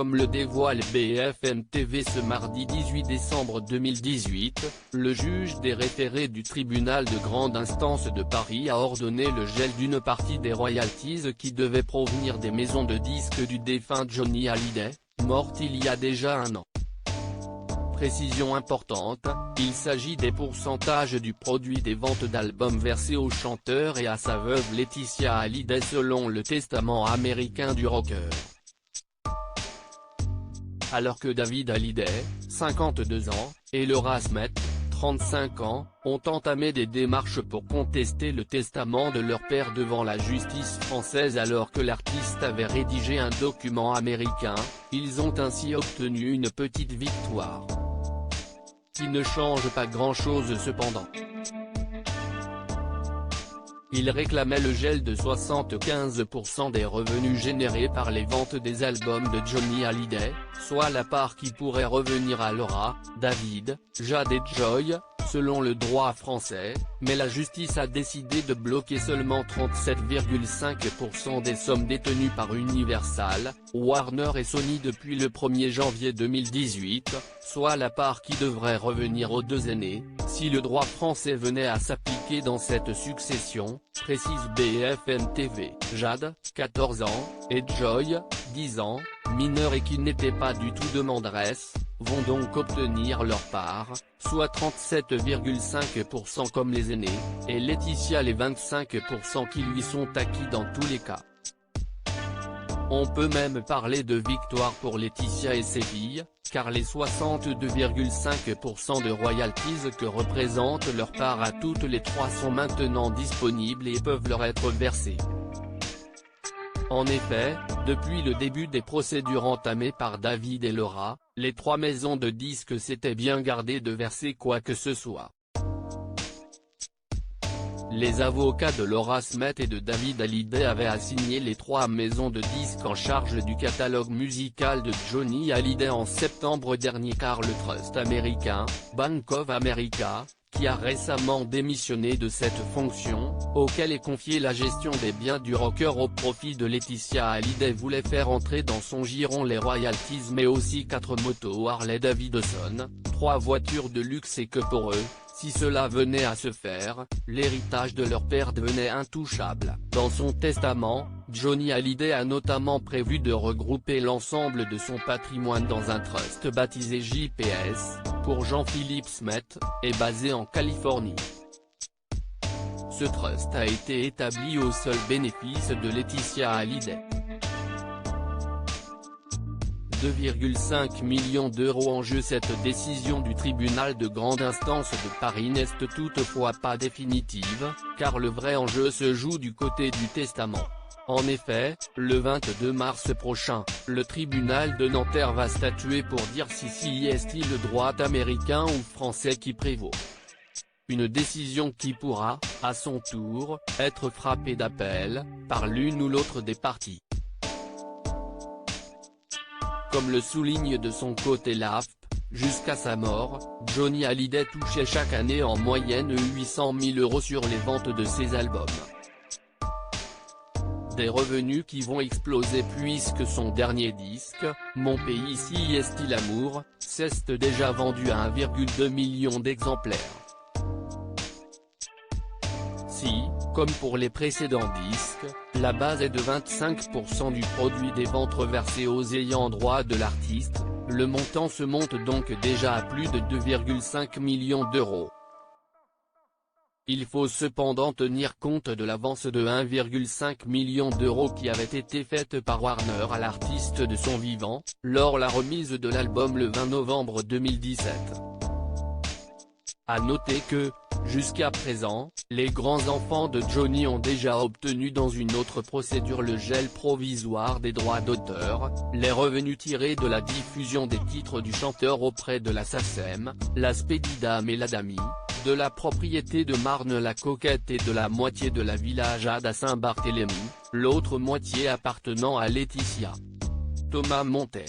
Comme le dévoile BFM TV ce mardi 18 décembre 2018, le juge des référés du tribunal de grande instance de Paris a ordonné le gel d'une partie des royalties qui devaient provenir des maisons de disques du défunt Johnny Hallyday, morte il y a déjà un an. Précision importante, il s'agit des pourcentages du produit des ventes d'albums versés au chanteur et à sa veuve Laetitia Hallyday selon le testament américain du rocker. Alors que David Hallyday, 52 ans, et Laura Smith, 35 ans, ont entamé des démarches pour contester le testament de leur père devant la justice française alors que l'artiste avait rédigé un document américain, ils ont ainsi obtenu une petite victoire. Qui ne change pas grand-chose cependant. Il réclamait le gel de 75% des revenus générés par les ventes des albums de Johnny Hallyday, soit la part qui pourrait revenir à Laura, David, Jade et Joy, selon le droit français, mais la justice a décidé de bloquer seulement 37,5% des sommes détenues par Universal, Warner et Sony depuis le 1er janvier 2018, soit la part qui devrait revenir aux deux aînés, si le droit français venait à s'appliquer dans cette succession, précise BFM TV. Jade, 14 ans, et Joy, 10 ans, mineurs et qui n'étaient pas du tout demanderesses, vont donc obtenir leur part, soit 37,5% comme les aînés, et Laetitia les 25% qui lui sont acquis dans tous les cas. On peut même parler de victoire pour Laetitia et ses filles, car les 62,5% de royalties que représentent leur part à toutes les trois sont maintenant disponibles et peuvent leur être versées. En effet, depuis le début des procédures entamées par David et Laura, les trois maisons de disques s'étaient bien gardées de verser quoi que ce soit. Les avocats de Laura Smith et de David Hallyday avaient assigné les trois maisons de disques en charge du catalogue musical de Johnny Hallyday en septembre dernier car le trust américain, Bank of America, qui a récemment démissionné de cette fonction, auquel est confiée la gestion des biens du rocker au profit de Laetitia Hallyday voulait faire entrer dans son giron les royalties mais aussi 4 motos Harley Davidson, 3 voitures de luxe et que pour eux, si cela venait à se faire, l'héritage de leur père devenait intouchable. Dans son testament, Johnny Hallyday a notamment prévu de regrouper l'ensemble de son patrimoine dans un trust baptisé JPS, pour Jean-Philippe Smith, et basé en Californie. Ce trust a été établi au seul bénéfice de Laetitia Hallyday. 2,5 millions d'euros en jeu. Cette décision du tribunal de grande instance de Paris n'est toutefois pas définitive, car le vrai enjeu se joue du côté du testament. En effet, le 22 mars prochain, le tribunal de Nanterre va statuer pour dire si est-il le droit américain ou français qui prévaut. Une décision qui pourra, à son tour, être frappée d'appel, par l'une ou l'autre des parties. Comme le souligne de son côté l'AFP, jusqu'à sa mort, Johnny Hallyday touchait chaque année en moyenne 800 000 euros sur les ventes de ses albums. Des revenus qui vont exploser puisque son dernier disque, Mon pays si est-il amour, s'est déjà vendu à 1,2 million d'exemplaires. Si, comme pour les précédents disques, la base est de 25% du produit des ventes reversées aux ayants droit de l'artiste, le montant se monte donc déjà à plus de 2,5 millions d'euros. Il faut cependant tenir compte de l'avance de 1,5 million d'euros qui avait été faite par Warner à l'artiste de son vivant, lors la remise de l'album le 20 novembre 2017. À noter que, jusqu'à présent, les grands enfants de Johnny ont déjà obtenu dans une autre procédure le gel provisoire des droits d'auteur, les revenus tirés de la diffusion des titres du chanteur auprès de la SACEM, la Spédidam et la Dami, de la propriété de Marne la Coquette et de la moitié de la Villa Jade à Saint-Barthélemy, l'autre moitié appartenant à Laetitia. Thomas Montet.